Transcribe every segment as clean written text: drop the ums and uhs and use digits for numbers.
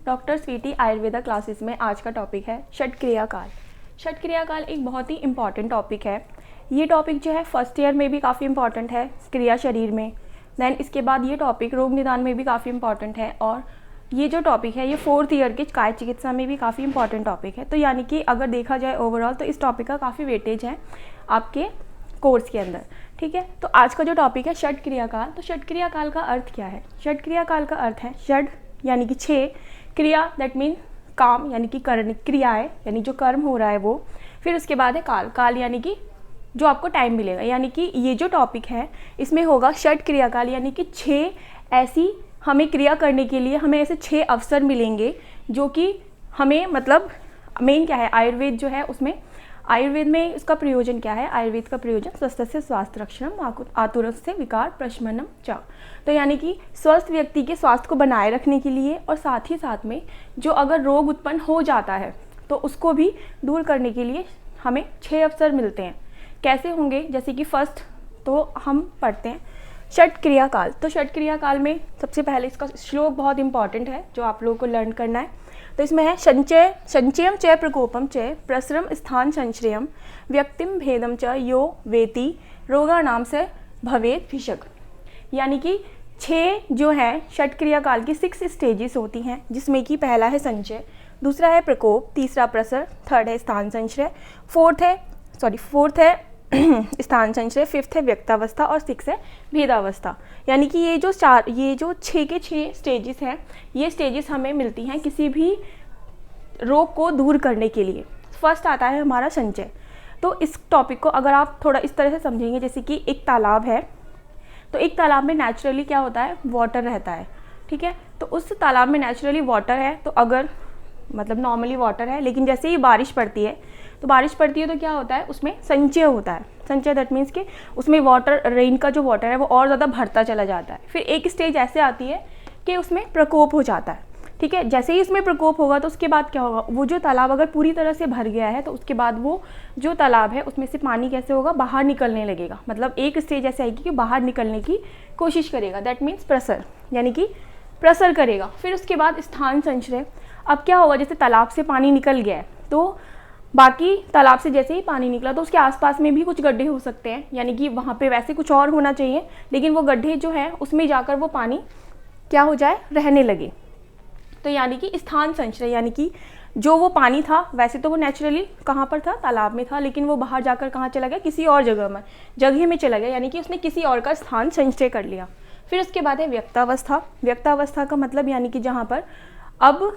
Doctor Sweety Ayurveda classes में आज का टॉपिक है षटक्रिया काल। षटक्रिया काल एक बहुत ही इम्पॉर्टेंट टॉपिक है। ये टॉपिक जो है फर्स्ट ईयर में भी काफ़ी इम्पॉर्टेंट है क्रिया शरीर में। देन इसके बाद ये टॉपिक रोग निदान में भी काफ़ी इम्पॉर्टेंट है और ये जो टॉपिक है ये फोर्थ ईयर के काय चिकित्सा में भी काफ़ी इंपॉर्टेंट टॉपिक है। तो यानी कि अगर देखा जाए ओवरऑल तो इस टॉपिक का काफ़ी वेटेज है आपके कोर्स के अंदर। ठीक है, तो आज का जो टॉपिक है षटक्रिया काल। तो षटक्रिया काल का अर्थ क्या है? षटक्रिया काल का अर्थ है षड यानी कि 6, क्रिया दैट मीन काम यानी कि कर्ण क्रियाएं यानी जो कर्म हो रहा है वो, फिर उसके बाद है काल। काल यानी कि जो आपको टाइम मिलेगा। यानी कि ये जो टॉपिक है इसमें होगा षट क्रिया काल यानी कि 6 ऐसी हमें क्रिया करने के लिए हमें ऐसे 6 अवसर मिलेंगे जो कि हमें मतलब मेन क्या है आयुर्वेद जो है उसमें आयुर्वेद में इसका प्रयोजन क्या है? आयुर्वेद का प्रयोजन स्वस्थस्य स्वास्थ्य रक्षणम आतुरस्य विकार प्रशमनम च। तो यानी कि स्वस्थ व्यक्ति के स्वास्थ्य को बनाए रखने के लिए और साथ ही साथ में जो अगर रोग उत्पन्न हो जाता है तो उसको भी दूर करने के लिए हमें 6 अवसर मिलते हैं। कैसे होंगे? जैसे कि फर्स्ट तो हम पढ़ते हैं षटक्रिया काल। तो षटक्रिया काल में सबसे पहले इसका श्लोक बहुत इंपॉर्टेंट है जो आप लोगों को लर्न करना है। तो इसमें है संचयम च प्रकोपम च प्रसरम स्थान संश्रयम व्यक्तिम भेदम च यो वेति रोगा नाम से भवेद भिषक। यानी कि 6 जो है षटक्रिया काल की 6 स्टेजेस होती हैं जिसमें कि पहला है संचय, दूसरा है प्रकोप, तीसरा प्रसर, थर्ड है स्थान संश्रय, फोर्थ है स्थान संश्रय, 5th है व्यक्तावस्था और 6 है भेदावस्था। यानी कि ये जो 6 के 6 स्टेजेस हैं ये स्टेजेस हमें मिलती हैं किसी भी रोग को दूर करने के लिए। फर्स्ट आता है हमारा संचय। तो इस टॉपिक को अगर आप थोड़ा इस तरह से समझेंगे जैसे कि एक तालाब है तो एक तालाब में नेचुरली क्या होता है? वाटर रहता है। ठीक है, तो उस तालाब में नेचुरली वाटर है तो अगर मतलब नॉर्मली वाटर है लेकिन जैसे ही बारिश पड़ती है तो क्या होता है? उसमें संचय होता है। संचय दैट मीन्स कि उसमें वाटर रेन का जो वाटर है वो और ज़्यादा भरता चला जाता है। फिर एक स्टेज ऐसे आती है कि उसमें प्रकोप हो जाता है। ठीक है, जैसे ही इसमें प्रकोप होगा तो उसके बाद क्या होगा? वो जो तालाब अगर पूरी तरह से भर गया है तो उसके बाद वो जो तालाब है उसमें से पानी कैसे होगा? बाहर निकलने लगेगा। मतलब एक स्टेज ऐसे आएगी कि बाहर निकलने की कोशिश करेगा, दैट मीन्स प्रसर यानी कि प्रसर करेगा। फिर उसके बाद स्थान संश्रय। अब क्या होगा? जैसे तालाब से पानी निकल गया है तो बाकी तालाब से जैसे ही पानी निकला तो उसके आसपास में भी कुछ गड्ढे हो सकते हैं। यानी कि वहाँ पे वैसे कुछ और होना चाहिए लेकिन वो गड्ढे जो हैं उसमें जाकर वो पानी क्या हो जाए? रहने लगे। तो यानी कि स्थान संश्रय यानी कि जो वो पानी था वैसे तो वो नेचुरली कहाँ पर था? तालाब में था, लेकिन वो बाहर जाकर कहाँ चला गया? किसी और जगह में चला गया। यानी कि उसने किसी और का स्थान संचय कर लिया। फिर उसके बाद है व्यक्तावस्था। व्यक्तावस्था का मतलब यानी कि जहाँ पर अब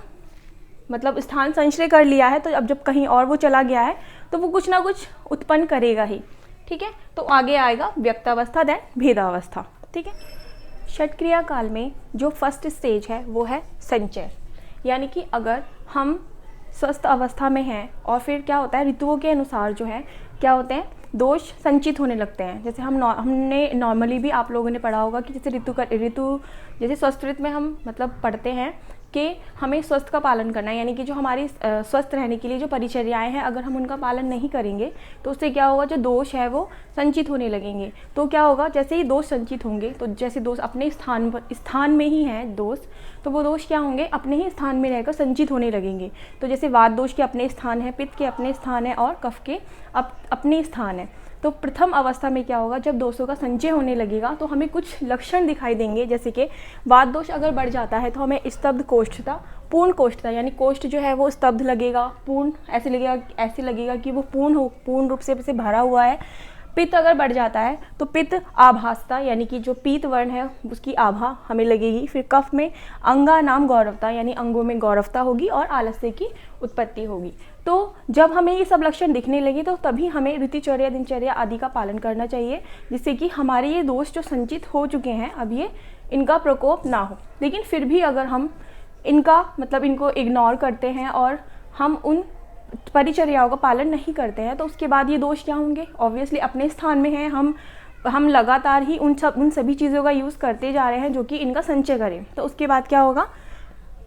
मतलब स्थान संश्रय कर लिया है तो अब जब कहीं और वो चला गया है तो वो कुछ ना कुछ उत्पन्न करेगा ही। ठीक है, तो आगे आएगा व्यक्तावस्था देन भेदावस्था। ठीक है, षटक्रिया काल में जो फर्स्ट स्टेज है वो है संचय। यानी कि अगर हम स्वस्थ अवस्था में हैं और फिर क्या होता है ऋतुओं के अनुसार जो है क्या होते हैं दोष संचित होने लगते हैं। जैसे हमने नॉर्मली भी आप लोगों ने पढ़ा होगा कि जैसे ऋतु जैसे स्वस्थ ऋतु में हम मतलब पढ़ते हैं कि हमें स्वस्थ का पालन करना है। यानी कि जो हमारी स्वस्थ रहने के लिए जो परिचर्याएं हैं अगर हम उनका पालन नहीं करेंगे तो उससे क्या होगा? जो दोष है वो संचित होने लगेंगे। तो क्या होगा? जैसे ही दोष संचित होंगे तो जैसे दोष अपने स्थान में ही हैं दोष, तो वो दोष क्या होंगे? अपने ही स्थान में रहकर संचित होने लगेंगे। तो जैसे वात दोष के अपने स्थान है, पित्त के अपने स्थान है और कफ के अपने स्थान है। तो प्रथम अवस्था में क्या होगा? जब दोषों का संचय होने लगेगा तो हमें कुछ लक्षण दिखाई देंगे। जैसे कि वात दोष अगर बढ़ जाता है तो हमें स्तब्ध कोष्ठता, पूर्ण कोष्ठता यानी कोष्ठ जो है वो स्तब्ध लगेगा, पूर्ण ऐसे लगेगा कि वो पूर्ण रूप से भरा हुआ है। पित्त अगर बढ़ जाता है तो पित्त आभासता यानी कि जो पीत वर्ण है उसकी आभा हमें लगेगी। फिर कफ में अंगा नाम गौरवता यानी अंगों में गौरवता होगी और आलस्य की उत्पत्ति होगी। तो जब हमें ये सब लक्षण दिखने लगे तो तभी हमें ऋतुचर्या दिनचर्या आदि का पालन करना चाहिए जिससे कि हमारे ये दोष जो संचित हो चुके हैं अब ये इनका प्रकोप ना हो। लेकिन फिर भी अगर हम इनको इग्नोर करते हैं और हम उन परिचर्याओं का पालन नहीं करते हैं तो उसके बाद ये दोष क्या होंगे? ऑब्वियसली अपने स्थान में हैं, हम लगातार ही उन सभी चीज़ों का यूज़ करते जा रहे हैं जो कि इनका संचय करें। तो उसके बाद क्या होगा?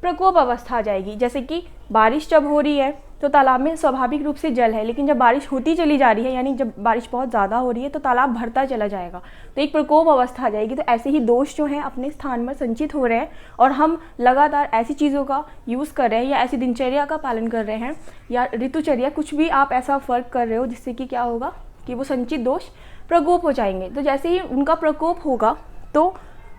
प्रकोप अवस्था आ जाएगी। जैसे कि बारिश जब हो रही है तो तालाब में स्वाभाविक रूप से जल है, लेकिन जब बारिश होती चली जा रही है, यानी जब बारिश बहुत ज़्यादा हो रही है, तो तालाब भरता चला जाएगा, तो एक प्रकोप अवस्था आ जाएगी। तो ऐसे ही दोष जो हैं अपने स्थान पर संचित हो रहे हैं और हम लगातार ऐसी चीज़ों का यूज़ कर रहे हैं या ऐसी दिनचर्या का पालन कर रहे हैं या ऋतुचर्या, कुछ भी आप ऐसा फ़र्क कर रहे हो जिससे कि क्या होगा कि वो संचित दोष प्रकोप हो जाएंगे। तो जैसे ही उनका प्रकोप होगा तो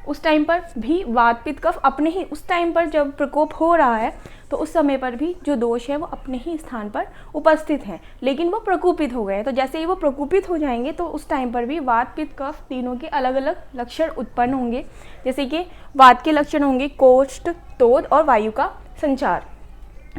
उस टाइम पर भी वात पित्त कफ अपने ही, उस टाइम पर जब प्रकोप हो रहा है तो उस समय पर भी जो दोष है वो अपने ही स्थान पर उपस्थित हैं, लेकिन वो प्रकोपित हो गए हैं। तो जैसे ही वो प्रकोपित हो जाएंगे तो उस टाइम पर भी वात पित्त कफ तीनों के अलग अलग लक्षण उत्पन्न होंगे। जैसे कि वात के लक्षण होंगे कोष्ठ, तोद और वायु का संचार,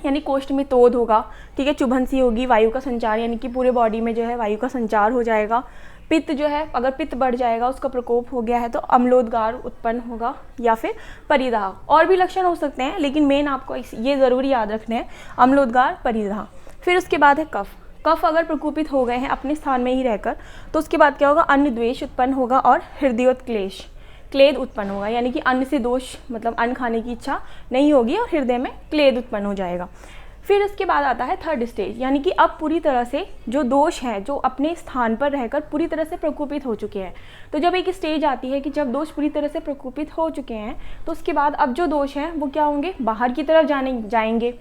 यानी कोष्ठ में तोद होगा, ठीक है, चुभन सी होगी, वायु का संचार यानी कि पूरे बॉडी में जो है वायु का संचार हो जाएगा। पित्त जो है, अगर पित्त बढ़ जाएगा, उसका प्रकोप हो गया है तो अम्लोदगार उत्पन्न होगा या फिर परिदाह। और भी लक्षण हो सकते हैं, लेकिन मेन आपको ये ज़रूरी याद रखने हैं, अम्लोदगार, परिदाह। फिर उसके बाद है कफ। कफ अगर प्रकोपित हो गए हैं अपने स्थान में ही रहकर तो उसके बाद क्या होगा, अन्न द्वेष उत्पन्न होगा और हृदयोत्क्लेश, क्लेद उत्पन्न होगा, यानी कि अन्न से दोष मतलब अन्न खाने की इच्छा नहीं होगी और हृदय में क्लेद उत्पन्न हो जाएगा। फिर उसके बाद आता है थर्ड स्टेज, यानी कि अब पूरी तरह से जो दोष हैं जो अपने स्थान पर रहकर पूरी तरह से प्रकोपित हो चुके हैं। तो जब एक स्टेज आती है कि जब दोष पूरी तरह से प्रकोपित हो चुके हैं तो उसके बाद अब जो दोष हैं वो क्या होंगे, बाहर की तरफ जाएंगे।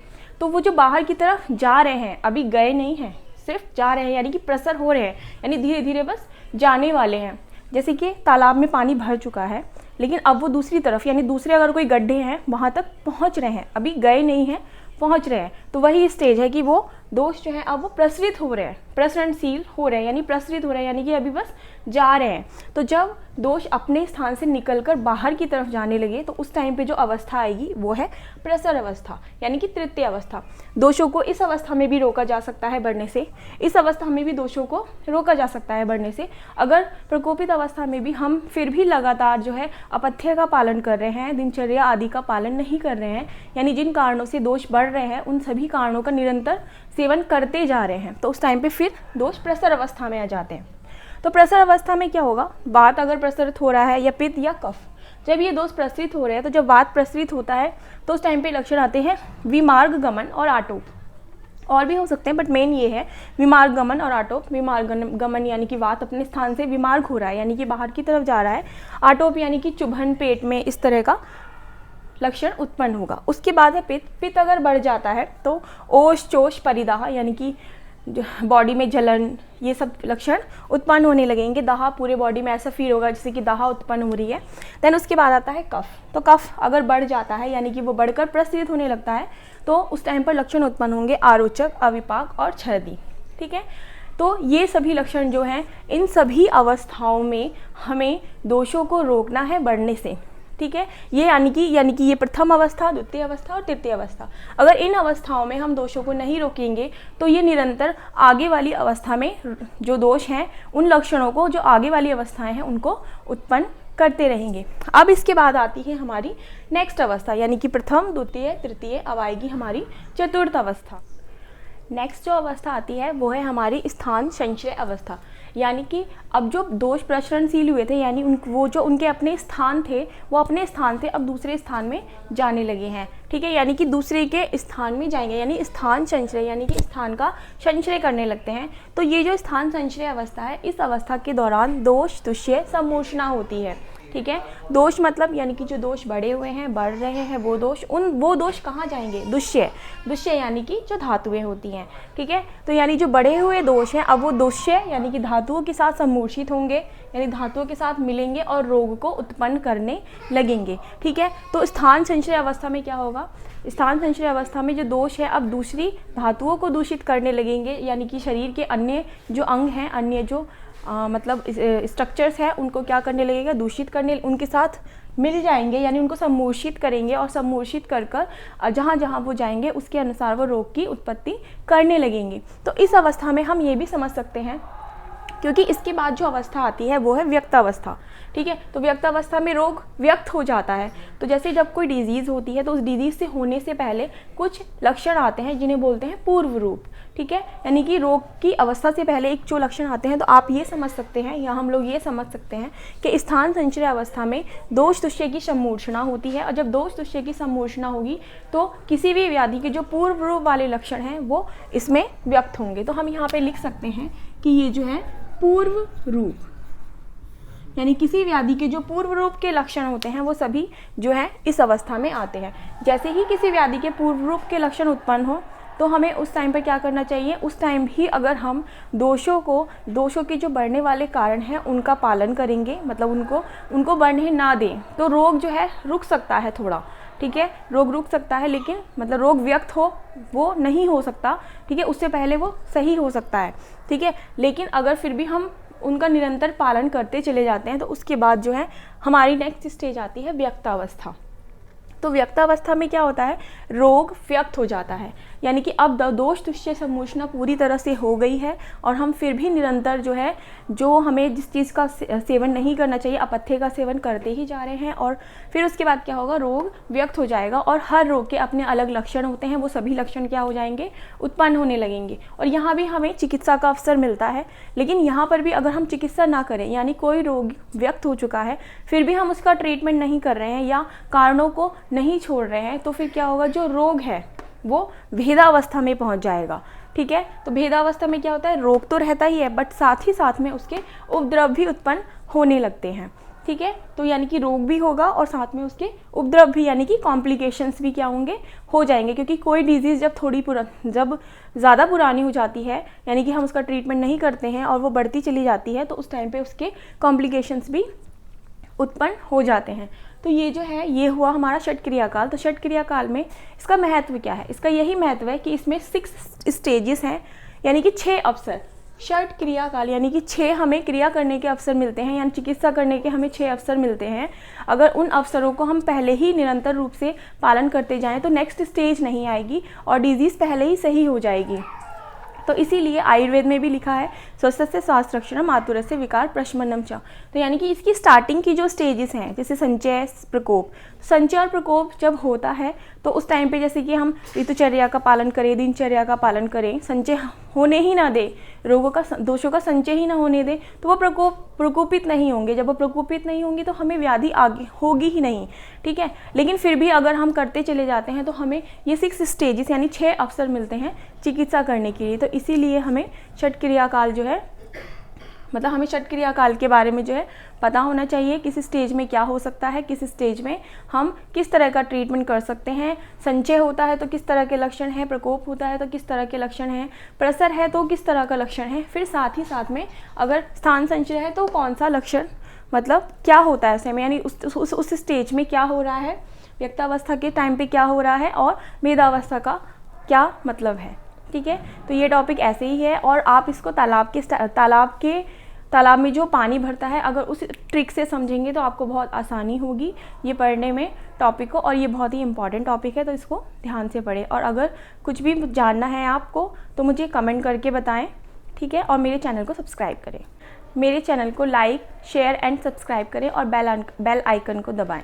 तो वो जो बाहर की तरफ जा रहे हैं, अभी गए नहीं हैं, सिर्फ जा रहे हैं, यानी कि प्रसर हो रहे हैं, यानी धीरे धीरे बस जाने वाले हैं। जैसे कि तालाब में पानी भर चुका है, लेकिन अब वो दूसरी तरफ, यानी दूसरे अगर कोई गड्ढे हैं वहाँ तक पहुँच रहे हैं, अभी गए नहीं हैं, पहुंच रहे हैं। तो वही स्टेज है कि वो दोष जो है अब वो प्रसरित हो रहे हैं, प्रसरणशील हो रहे हैं, यानी प्रसरित हो रहे हैं, यानी कि अभी बस जा रहे हैं। तो जब दोष अपने स्थान से निकलकर बाहर की तरफ जाने लगे तो उस टाइम पे जो अवस्था आएगी वो है प्रसर अवस्था, यानी कि तृतीय अवस्था। दोषों को इस अवस्था में भी रोका जा सकता है बढ़ने से, इस अवस्था में भी दोषों को रोका जा सकता है बढ़ने से। अगर प्रकोपित अवस्था में भी हम फिर भी लगातार जो है अपथ्य का पालन कर रहे हैं, दिनचर्या आदि का पालन नहीं कर रहे हैं, यानी जिन कारणों से दोष बढ़ रहे हैं उन सभी कारणों का निरंतर सेवन करते जा रहे हैं, तो उस टाइम पे फिर दोष प्रसर अवस्था में आ जाते हैं। तो प्रसर अवस्था में क्या होगा, वात अगर प्रसरित हो रहा है या पित्त या कफ, जब ये दोष प्रसरित हो रहे हैं तो जब वात प्रसरित होता है तो उस टाइम पे लक्षण आते हैं विमार्ग गमन और आटोप। और भी हो सकते हैं बट मेन ये है विमार्ग गमन और आटोप। विमार्ग गमन यानी कि वात अपने स्थान से विमार्ग हो रहा है, यानी कि बाहर की तरफ जा रहा है। आटोप यानी कि चुभन, पेट में इस तरह का लक्षण उत्पन्न होगा। उसके बाद है पित्त। पित्त अगर बढ़ जाता है तो ओष, चोष, परिदाह यानी कि बॉडी में जलन, ये सब लक्षण उत्पन्न होने लगेंगे। दाह पूरे बॉडी में ऐसा फील होगा जैसे कि दाह उत्पन्न हो रही है। देन उसके बाद आता है कफ। तो कफ अगर बढ़ जाता है यानी कि वो बढ़कर प्रसरित होने लगता है तो उस टाइम पर लक्षण उत्पन्न होंगे आरोचक, अविपाक और छर्दी। ठीक है, तो ये सभी लक्षण जो हैं, इन सभी अवस्थाओं में हमें दोषों को रोकना है बढ़ने से। ठीक है, ये यानी कि ये प्रथम अवस्था, द्वितीय अवस्था और तृतीय अवस्था। अगर इन अवस्थाओं में हम दोषों को नहीं रोकेंगे तो ये निरंतर आगे वाली अवस्था में जो दोष हैं उन लक्षणों को, जो आगे वाली अवस्थाएं हैं उनको उत्पन्न करते रहेंगे। अब इसके बाद आती है हमारी नेक्स्ट अवस्था, यानी कि प्रथम, द्वितीय, तृतीय, अब आएगी हमारी चतुर्थ अवस्था। नेक्स्ट जो अवस्था आती है वो है हमारी स्थान संचय अवस्था, यानी कि अब जो दोष प्रसरणशील हुए थे, यानी वो जो उनके अपने स्थान थे वो अपने स्थान से अब दूसरे स्थान में जाने लगे हैं। ठीक है, यानी कि दूसरे के स्थान में जाएंगे, यानी स्थान संचय, यानी कि स्थान का संचय करने लगते हैं। तो ये जो स्थान संचय अवस्था है, इस अवस्था के दौरान दोष, दुष्य, सम्मोचना होती है। ठीक है, दोष मतलब यानी कि जो दोष बढ़े हुए हैं, बढ़ रहे हैं, वो दोष कहाँ जाएंगे, दुष्य यानी कि जो धातुएं होती हैं। ठीक है, तो यानी जो बढ़े हुए दोष हैं अब वो दुष्य यानी कि धातुओं के साथ सम्मूर्छित होंगे, यानी धातुओं के साथ मिलेंगे और रोग को उत्पन्न करने लगेंगे। ठीक है, तो स्थान संचय अवस्था में क्या होगा, स्थान संचय अवस्था में जो दोष है अब दूसरी धातुओं को दूषित करने लगेंगे, यानी कि शरीर के अन्य जो अंग हैं, अन्य जो मतलब स्ट्रक्चर्स हैं उनको क्या करने लगेगा, दूषित करने, उनके साथ मिल जाएंगे, यानी उनको सम्मोर्षित करेंगे और सम्मोर्षित कर जहाँ जहाँ वो जाएंगे उसके अनुसार वो रोग की उत्पत्ति करने लगेंगे। तो इस अवस्था में हम ये भी समझ सकते हैं, क्योंकि इसके बाद जो अवस्था आती है वो है व्यक्त अवस्था। ठीक है। तो व्यक्तावस्था में रोग व्यक्त हो जाता है। तो जैसे जब कोई डिजीज़ होती है तो उस डिजीज़ से होने से पहले कुछ लक्षण आते हैं जिन्हें बोलते हैं पूर्व रूप, ठीक है। यानी कि रोग की अवस्था से पहले एक जो लक्षण आते हैं, तो आप ये समझ सकते हैं या हम लोग ये समझ सकते हैं कि स्थान संचय अवस्था में दोष तुष्य की सम्मूर्छना होती है, और जब दोष तुष्य की सम्मूर्छना होगी तो किसी भी व्याधि के जो पूर्व रूप वाले लक्षण हैं वो इसमें व्यक्त होंगे। तो हम यहाँ पे लिख सकते हैं कि ये जो है पूर्व रूप, यानी किसी व्याधि के जो पूर्व रूप के लक्षण होते हैं वो सभी जो है इस अवस्था में आते हैं। जैसे ही किसी व्याधि के पूर्व रूप के लक्षण उत्पन्न हो तो हमें उस टाइम पर क्या करना चाहिए, उस टाइम ही अगर हम दोषों के जो बढ़ने वाले कारण हैं उनका पालन करेंगे, मतलब उनको बढ़ने ना दें, तो रोग जो है रुक सकता है थोड़ा, ठीक है। रोग रुक सकता है, लेकिन मतलब रोग व्यक्त हो वो नहीं हो सकता, ठीक है, उससे पहले वो सही हो सकता है, ठीक है। लेकिन अगर फिर भी हम उनका निरंतर पालन करते चले जाते हैं तो उसके बाद जो है हमारी नेक्स्ट स्टेज आती है व्यक्तावस्था। तो व्यक्तावस्था में क्या होता है, रोग व्यक्त हो जाता है, यानी कि अब दोष तुष्य सम्मूर्छना पूरी तरह से हो गई है और हम फिर भी निरंतर जो है, जो हमें जिस चीज़ का सेवन नहीं करना चाहिए, अपथ्य का सेवन करते ही जा रहे हैं, और फिर उसके बाद क्या होगा, रोग व्यक्त हो जाएगा। और हर रोग के अपने अलग लक्षण होते हैं, वो सभी लक्षण क्या हो जाएंगे, उत्पन्न होने लगेंगे। और यहाँ भी हमें चिकित्सा का अवसर मिलता है, लेकिन यहाँ पर भी अगर हम चिकित्सा ना करें, यानी कोई रोग व्यक्त हो चुका है फिर भी हम उसका ट्रीटमेंट नहीं कर रहे हैं या कारणों को नहीं छोड़ रहे हैं, तो फिर क्या होगा, जो रोग है वो भेदावस्था में पहुंच जाएगा, ठीक है। तो भेदावस्था में क्या होता है, रोग तो रहता ही है बट साथ ही साथ में उसके उपद्रव भी उत्पन्न होने लगते हैं, ठीक है। तो यानी कि रोग भी होगा और साथ में उसके उपद्रव भी, यानी कि कॉम्प्लिकेशंस भी क्या होंगे, हो जाएंगे। क्योंकि कोई डिजीज़ जब ज़्यादा पुरानी हो जाती है, यानी कि हम उसका ट्रीटमेंट नहीं करते हैं और वो बढ़ती चली जाती है, तो उस टाइम पे उसके कॉम्प्लिकेशंस भी उत्पन्न हो जाते हैं। तो ये जो है, ये हुआ हमारा षट क्रिया काल। तो षट क्रिया काल में इसका महत्व क्या है, इसका यही महत्व है कि इसमें 6 स्टेजेस हैं, यानी कि 6 अवसर। षट क्रिया काल यानी कि 6 हमें क्रिया करने के अवसर मिलते हैं, यानी चिकित्सा करने के हमें 6 अवसर मिलते हैं। अगर उन अवसरों को हम पहले ही निरंतर रूप से पालन करते जाएं तो नेक्स्ट स्टेज नहीं आएगी और डिजीज़ पहले ही सही हो जाएगी। तो इसीलिए आयुर्वेद में भी लिखा है स्वस्थस्य स्वास्थ्य रक्षणम आतुरस्य विकार प्रशमनम च। तो यानी कि इसकी स्टार्टिंग की जो स्टेजेस हैं, जैसे संचय, प्रकोप। संचय और प्रकोप जब होता है तो उस टाइम पे जैसे कि हम ऋतुचर्या का पालन करें, दिनचर्या का पालन करें, संचय होने ही ना दे, दोषों का संचय ही ना होने दे, तो वो प्रकोपित नहीं होंगे। जब वो प्रकोपित नहीं होंगे तो हमें व्याधि आगे होगी ही नहीं, ठीक है। लेकिन फिर भी अगर हम करते चले जाते हैं तो हमें ये 6 स्टेजेस यानी 6 अवसर मिलते हैं चिकित्सा करने के लिए। तो इसीलिए हमें षट क्रिया काल जो है, मतलब हमें षट क्रिया काल के बारे में जो है पता होना चाहिए, किस स्टेज में क्या हो सकता है, किस स्टेज में हम किस तरह का ट्रीटमेंट कर सकते हैं। संचय होता है तो किस तरह के लक्षण हैं, प्रकोप होता है तो किस तरह के लक्षण हैं, प्रसर है तो किस तरह का लक्षण है, फिर साथ ही साथ में अगर स्थान संचय है तो कौन सा लक्षण, मतलब क्या होता है उसमें, यानी उस स्टेज में क्या हो रहा है, व्यक्तावस्था के टाइम पे क्या हो रहा है और भेदावस्था का क्या मतलब है, ठीक है। तो ये टॉपिक ऐसे ही है और आप इसको तालाब में जो पानी भरता है, अगर उस ट्रिक से समझेंगे तो आपको बहुत आसानी होगी ये पढ़ने में टॉपिक को, और ये बहुत ही इंपॉर्टेंट टॉपिक है, तो इसको ध्यान से पढ़ें। और अगर कुछ भी जानना है आपको तो मुझे कमेंट करके बताएं, ठीक है। और मेरे चैनल को सब्सक्राइब करें, मेरे चैनल को लाइक, शेयर एंड सब्सक्राइब करें और बेल आइकन को दबाएं।